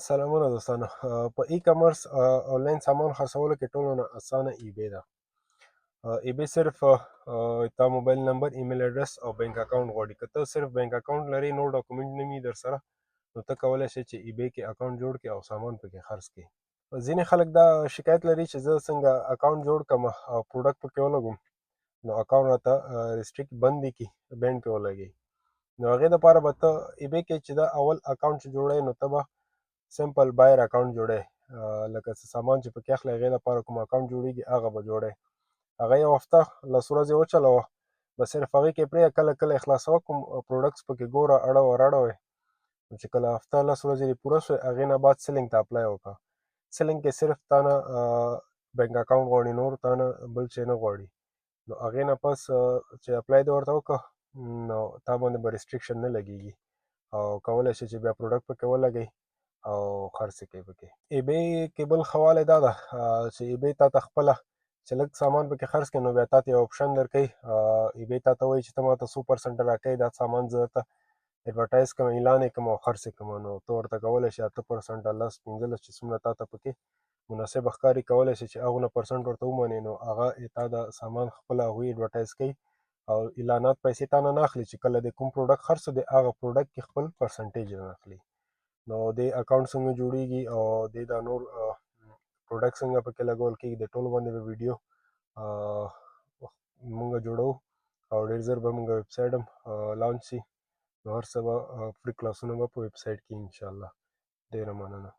سلامونه دوستانو. په ای کامرس آنلاین سامان خرڅولو کې ټولو نه اسانه ای بی ده. ای بی صرف تا موبایل نمبر، ایمیل ایډرس او بینک اکاونټ غواړي. که ته صرف بینک اکاونټ لرې، نور ډاکومنټ نه وي در سره، نو ته کولی شې چې ای بی کې اکاونټ جوړ کړې او سامان پکې خرڅ کړې. ځینې خلک دا شکایت لري چې زه څنګه اکاونټ جوړ کړم او پروډکټ پکې ولګوم، نو اکاونټ راته ریسټریکټ بند دي کړي، بینډ پې ولګوي. نو هغې دپاره به ته ای بی کې چې دا اول اکاونټ چې جوړوې، نو ته به سمپل بایر اکاونټ جوړی، لکه څه سامان چې پکې اخلې هغې لپاره کوم اکاونټ جوړیږي هغه به جوړی. هغه یو هفته لس ورځې وچلوه، بس صرف هغې کې پرېږده، کله کله یې خلاصوه، کوم پروډکټس پکې ګوره اړوه راړوئ. چې کله هفته لس ورځې دې پوره شوې، هغې نه بعد سیلینګ ته اپلای وکړه. سیلینګ کې صرف تا نه بینک اکاونټ غواړي، نور تا نه بل شی نه غواړي. نو هغې نه پس چې اپلای دې ورته وکړه، نو تا باندې به ریسټریکشن نه لګېږي او کولی شې چې بیا پروډکټ پکې ولګئ او خرڅ یې کړئ پکې. ای بی کې بل ښه والی دا ده چې ای بی تا ته خپله چې لږ سامان پکې خرڅ کړې، نو بیا تا ته یو اپشن درکوي. ای بی تا ته وایي چې ته ما ته 100% راکوې، دا سامان زه درته اډورټایز کړم، اعلان یې کړم او خرڅ یې کړم. نو ته ورته کولی شې 8%، 10، 15 چې څومره تا ته پکې مناسبه ښکاري، کولی شې چې هغونه پرسنټ ورته ومنې. نو هغه تا د سامان خپله هغوی اډورټایز کوي او اعلانات پیسې تا نه نه اخلي. چې کله دې کوم پروډکټ خرڅ دی، هغه پروډکټ کې خپل پرسنټیج نه اخلي. نو دې اکاونټ څنګه جوړیږي او دې دا نور پروډکټ څنګه پکې لګول کېږي، د ټولو باندې به ویډیو مونږ جوړو او ډېر ژر به مونږ ویب سایټ هم لانچ شي. نو هر څه به فری کلاسونه به په ویب سایټ کې انشاءالله. ډېره مننه.